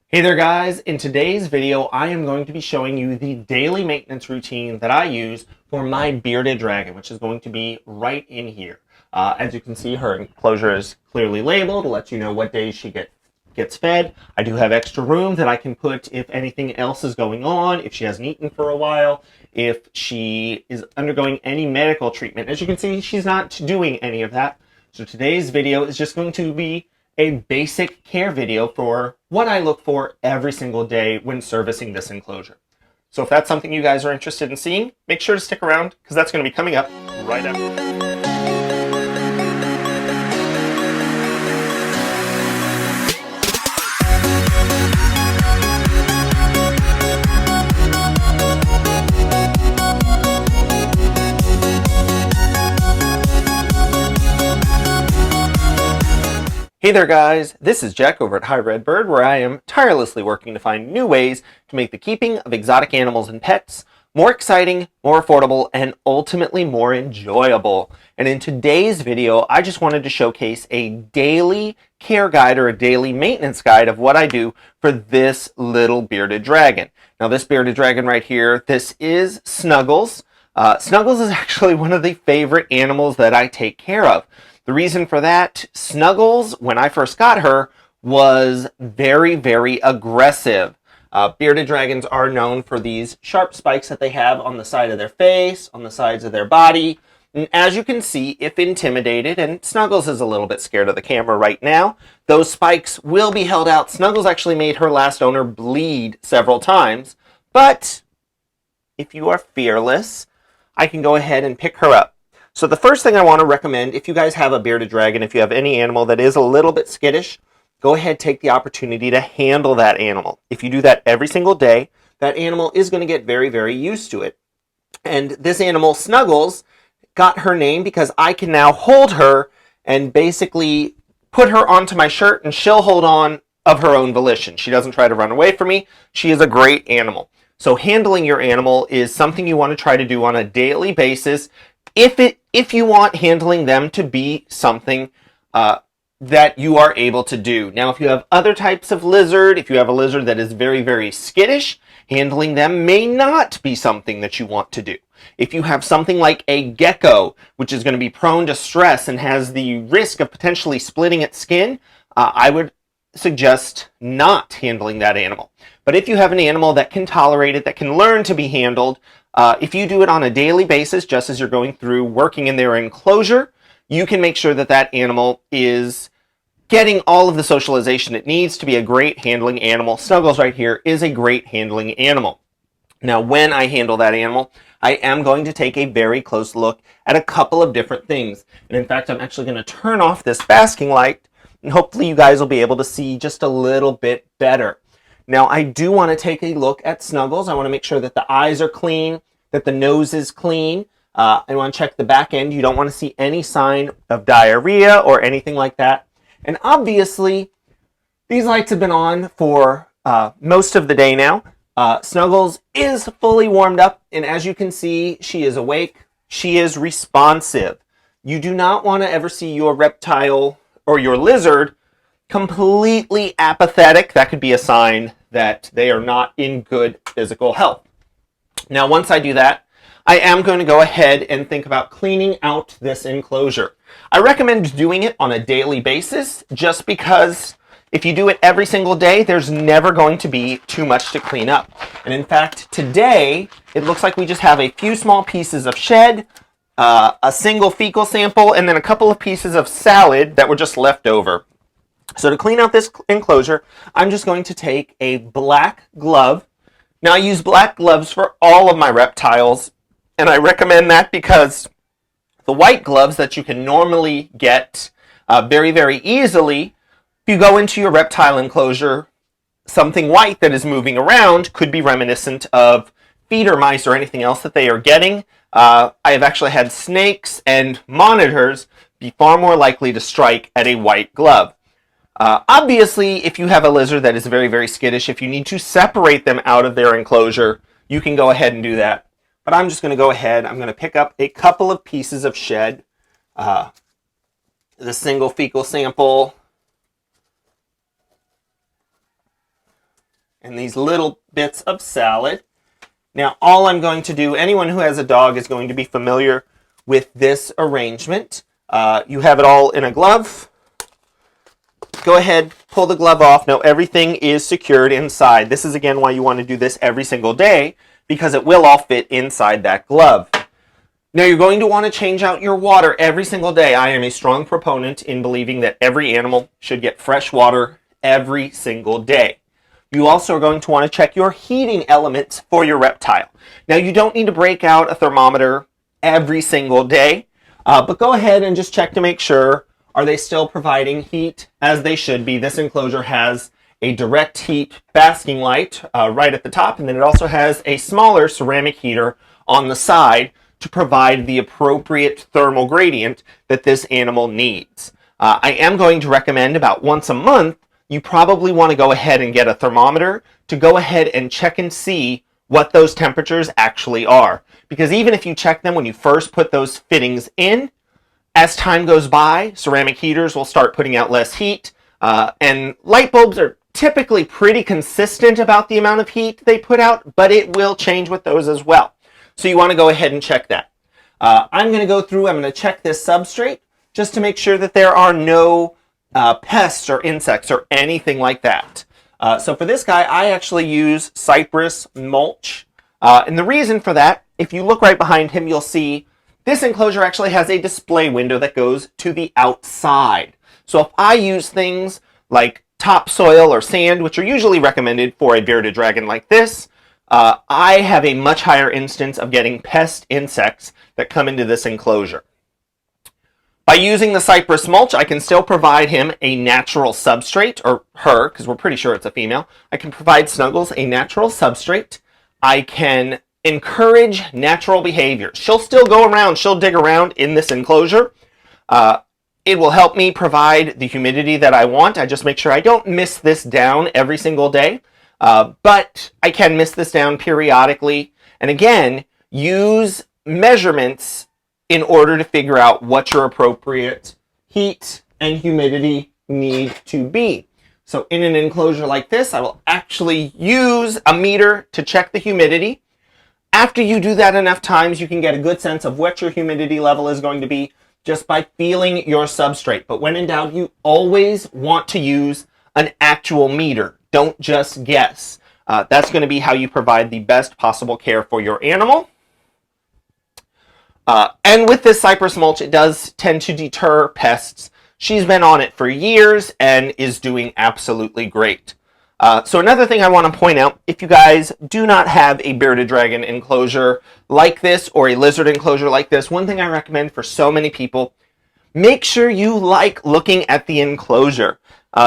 Hey there guys, in today's video I am going to be showing you the daily maintenance routine that I use for my bearded dragon, which is going to be right in here. As you can see, her enclosure is clearly labeled to let you know what days she gets fed. I do have extra room that I can put if anything else is going on, if she hasn't eaten for a while, if she is undergoing any medical treatment. As you can see, she's not doing any of that. So today's video is just going to be a basic care video for what I look for every single day when servicing this enclosure. So if that's something you guys are interested in seeing, make sure to stick around because that's going to be coming up right after. Hey there guys, this is Jack over at High Red Bird, where I am tirelessly working to find new ways to make the keeping of exotic animals and pets more exciting, more affordable, and ultimately more enjoyable. And in today's video, I just wanted to showcase a daily care guide or a daily maintenance guide of what I do for this little bearded dragon. Now this bearded dragon right here, this is Snuggles. Snuggles is actually one of the favorite animals that I take care of. The reason for that, Snuggles, when I first got her, was very, very aggressive. Bearded dragons are known for these sharp spikes that they have on the side of their face, on the sides of their body. And as you can see, if intimidated, and Snuggles is a little bit scared of the camera right now, those spikes will be held out. Snuggles actually made her last owner bleed several times. But if you are fearless, I can go ahead and pick her up. So the first thing I want to recommend, if you guys have a bearded dragon, if you have any animal that is a little bit skittish, go ahead, take the opportunity to handle that animal. If you do that every single day, that animal is going to get very, very used to it. And this animal, Snuggles, got her name because I can now hold her and basically put her onto my shirt and she'll hold on of her own volition. She doesn't try to run away from me. She is a great animal. So handling your animal is something you want to try to do on a daily basis. If you want handling them to be something that you are able to do. Now, if you have other types of lizard, if you have a lizard that is very, very skittish, handling them may not be something that you want to do. If you have something like a gecko, which is going to be prone to stress and has the risk of potentially splitting its skin, I would suggest not handling that animal. But if you have an animal that can tolerate it, that can learn to be handled, if you do it on a daily basis, just as you're going through working in their enclosure, you can make sure that that animal is getting all of the socialization it needs to be a great handling animal. Snuggles right here is a great handling animal. Now, when I handle that animal, I am going to take a very close look at a couple of different things. And in fact, I'm actually going to turn off this basking light, and hopefully you guys will be able to see just a little bit better. Now, I do want to take a look at Snuggles. I want to make sure that the eyes are clean, that the nose is clean. I want to check the back end. You don't want to see any sign of diarrhea or anything like that. And obviously, these lights have been on for most of the day now. Snuggles is fully warmed up, and as you can see, she is awake. She is responsive. You do not want to ever see your reptile or your lizard completely apathetic. That could be a sign that they are not in good physical health. Now, once I do that, I am going to go ahead and think about cleaning out this enclosure. I recommend doing it on a daily basis just because if you do it every single day, there's never going to be too much to clean up. And in fact, today, it looks like we just have a few small pieces of shed, a single fecal sample, and then a couple of pieces of salad that were just left over. So to clean out this enclosure, I'm just going to take a black glove. Now, I use black gloves for all of my reptiles, and I recommend that because the white gloves that you can normally get very, very easily, if you go into your reptile enclosure, something white that is moving around could be reminiscent of feeder mice or anything else that they are getting. I have actually had snakes and monitors be far more likely to strike at a white glove. Obviously, if you have a lizard that is very, very skittish, if you need to separate them out of their enclosure, you can go ahead and do that. But I'm just going to go ahead, I'm going to pick up a couple of pieces of shed, the single fecal sample, and these little bits of salad. Now, all I'm going to do, anyone who has a dog is going to be familiar with this arrangement. You have it all in a glove. Go ahead, pull the glove off. Now, everything is secured inside. This is, again, why you want to do this every single day, because it will all fit inside that glove. Now, you're going to want to change out your water every single day. I am a strong proponent in believing that every animal should get fresh water every single day. You also are going to want to check your heating elements for your reptile. Now, you don't need to break out a thermometer every single day, but go ahead and just check to make sure. Are they still providing heat as they should be? This enclosure has a direct heat basking light right at the top, and then it also has a smaller ceramic heater on the side to provide the appropriate thermal gradient that this animal needs. I am going to recommend about once a month, you probably want to go ahead and get a thermometer to go ahead and check and see what those temperatures actually are. Because even if you check them when you first put those fittings in, as time goes by, ceramic heaters will start putting out less heat, and light bulbs are typically pretty consistent about the amount of heat they put out, but it will change with those as well. So you want to go ahead and check that. I'm going to check this substrate just to make sure that there are no pests or insects or anything like that. So for this guy, I actually use cypress mulch. And the reason for that, if you look right behind him, you'll see this enclosure actually has a display window that goes to the outside. So if I use things like topsoil or sand, which are usually recommended for a bearded dragon like this, I have a much higher instance of getting pest insects that come into this enclosure. By using the cypress mulch, I can still provide him a natural substrate, or her, because we're pretty sure it's a female. I can provide Snuggles a natural substrate. I can encourage natural behavior. She'll still go around, she'll dig around in this enclosure. It will help me provide the humidity that I want. I just make sure I don't mist this down every single day, but I can mist this down periodically. And again, use measurements in order to figure out what your appropriate heat and humidity need to be. So in an enclosure like this, I will actually use a meter to check the humidity. After you do that enough times, you can get a good sense of what your humidity level is going to be just by feeling your substrate. But when in doubt, you always want to use an actual meter. Don't just guess. That's going to be how you provide the best possible care for your animal. And with this cypress mulch, it does tend to deter pests. She's been on it for years and is doing absolutely great. So another thing I want to point out, if you guys do not have a bearded dragon enclosure like this or a lizard enclosure like this, one thing I recommend for so many people, make sure you like looking at the enclosure.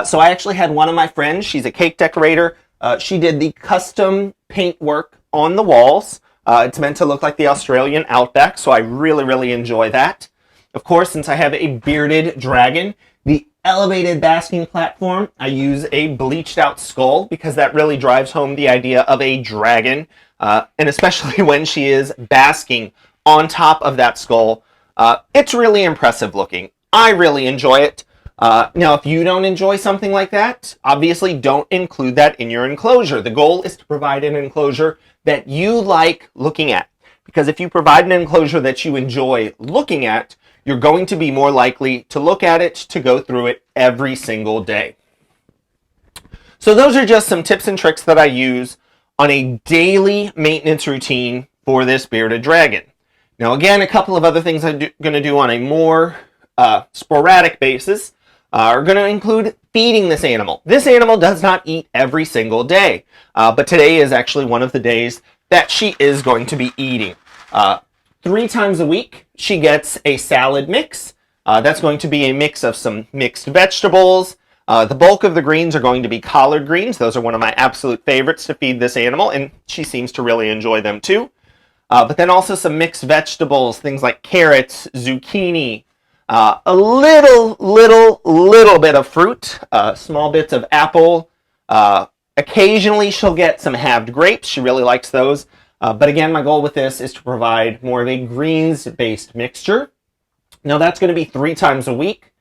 So I actually had one of my friends, she's a cake decorator, she did the custom paint work on the walls. It's meant to look like the Australian outback, so I really, really enjoy that. Of course, since I have a bearded dragon, the elevated basking platform, I use a bleached out skull because that really drives home the idea of a dragon, and especially when she is basking on top of that skull. It's really impressive looking. I really enjoy it. Now, if you don't enjoy something like that, obviously don't include that in your enclosure. The goal is to provide an enclosure that you like looking at, because if you provide an enclosure that you enjoy looking at, you're going to be more likely to look at it, to go through it every single day. So those are just some tips and tricks that I use on a daily maintenance routine for this bearded dragon. Now again, a couple of other things I'm going to do on a more sporadic basis are going to include feeding this animal. This animal does not eat every single day, but today is actually one of the days that she is going to be eating. 3 times a week, she gets a salad mix. That's going to be a mix of some mixed vegetables. The bulk of the greens are going to be collard greens. Those are one of my absolute favorites to feed this animal, and she seems to really enjoy them too. But then also some mixed vegetables, things like carrots, zucchini, a little bit of fruit, small bits of apple. Occasionally she'll get some halved grapes. She really likes those. But again, my goal with this is to provide more of a greens-based mixture. Now that's going to be 3 times a week.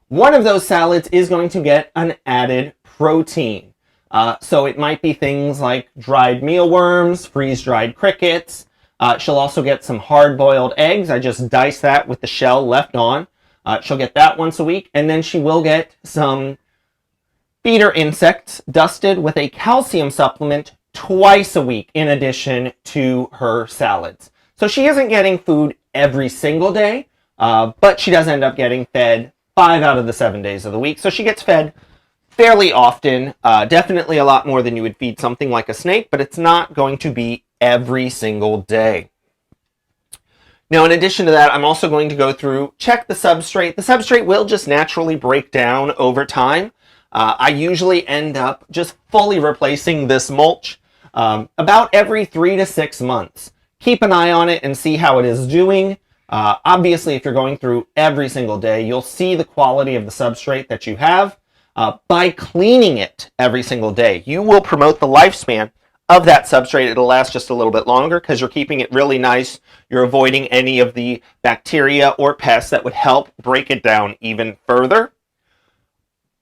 One of those salads is going to get an added protein. So it might be things like dried mealworms, freeze-dried crickets. She'll also get some hard-boiled eggs. I just dice that with the shell left on. She'll get that once a week, and then she will get some feeder insects dusted with a calcium supplement twice a week in addition to her salads. So she isn't getting food every single day, but she does end up getting fed 5 out of the 7 days of the week. So she gets fed fairly often, definitely a lot more than you would feed something like a snake, but it's not going to be every single day. Now, in addition to that, I'm also going to go through, check the substrate. The substrate will just naturally break down over time. I usually end up just fully replacing this mulch about every 3 to 6 months. Keep an eye on it and see how it is doing. Obviously, if you're going through every single day, you'll see the quality of the substrate that you have. By cleaning it every single day, you will promote the lifespan of that substrate. It'll last just a little bit longer because you're keeping it really nice. You're avoiding any of the bacteria or pests that would help break it down even further.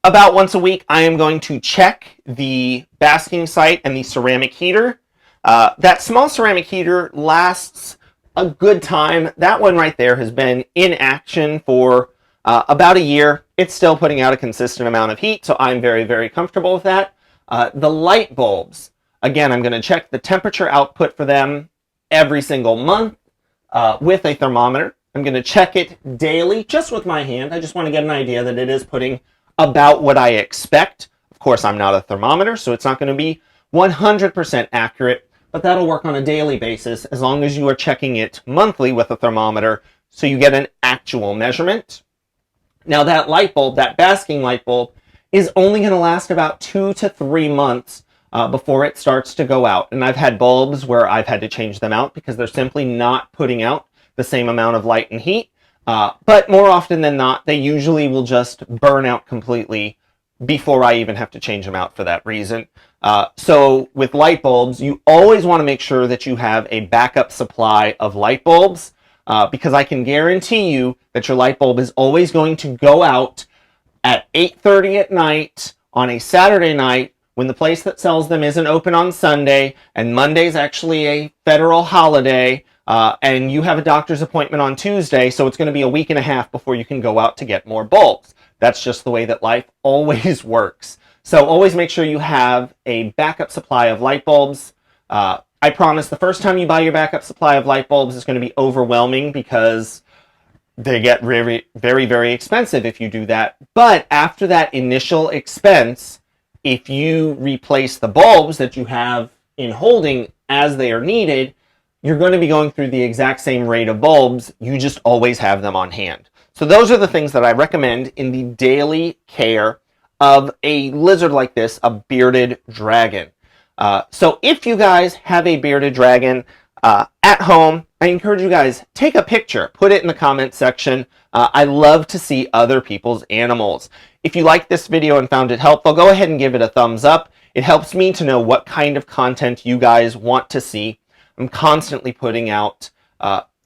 About once a week, I am going to check the basking site and the ceramic heater. That small ceramic heater lasts a good time. That one right there has been in action for about a year. It's still putting out a consistent amount of heat, so I'm very, very comfortable with that. The light bulbs, again, I'm going to check the temperature output for them every single month with a thermometer. I'm going to check it daily just with my hand. I just want to get an idea that it is putting about what I expect. Of course, I'm not a thermometer, so it's not going to be 100% accurate, but that'll work on a daily basis as long as you are checking it monthly with a thermometer so you get an actual measurement. Now, that light bulb, that basking light bulb, is only going to last about 2 to 3 months before it starts to go out. And I've had bulbs where I've had to change them out because they're simply not putting out the same amount of light and heat. But more often than not, they usually will just burn out completely before I even have to change them out for that reason. So with light bulbs, you always want to make sure that you have a backup supply of light bulbs because I can guarantee you that your light bulb is always going to go out at 8:30 at night on a Saturday night when the place that sells them isn't open on Sunday and Monday's actually a federal holiday. And you have a doctor's appointment on Tuesday, so it's going to be a week and a half before you can go out to get more bulbs. That's just the way that life always works. So always make sure you have a backup supply of light bulbs. I promise the first time you buy your backup supply of light bulbs is going to be overwhelming because they get very, very, very expensive if you do that. But after that initial expense, if you replace the bulbs that you have in holding as they are needed, you're going to be going through the exact same rate of bulbs. You just always have them on hand. So those are the things that I recommend in the daily care of a lizard like this, a bearded dragon. So if you guys have a bearded dragon at home, I encourage you guys, take a picture, put it in the comment section. I love to see other people's animals. If you liked this video and found it helpful, go ahead and give it a thumbs up. It helps me to know what kind of content you guys want to see. I'm constantly putting out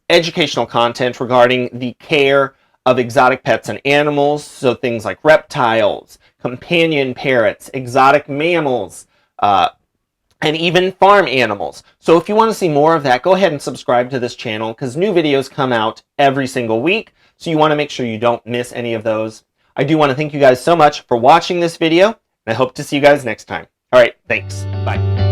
educational content regarding the care of exotic pets and animals, so things like reptiles, companion parrots, exotic mammals, and even farm animals. So if you want to see more of that, go ahead and subscribe to this channel because new videos come out every single week, so you want to make sure you don't miss any of those. I do want to thank you guys so much for watching this video, and I hope to see you guys next time. All right, thanks. Bye.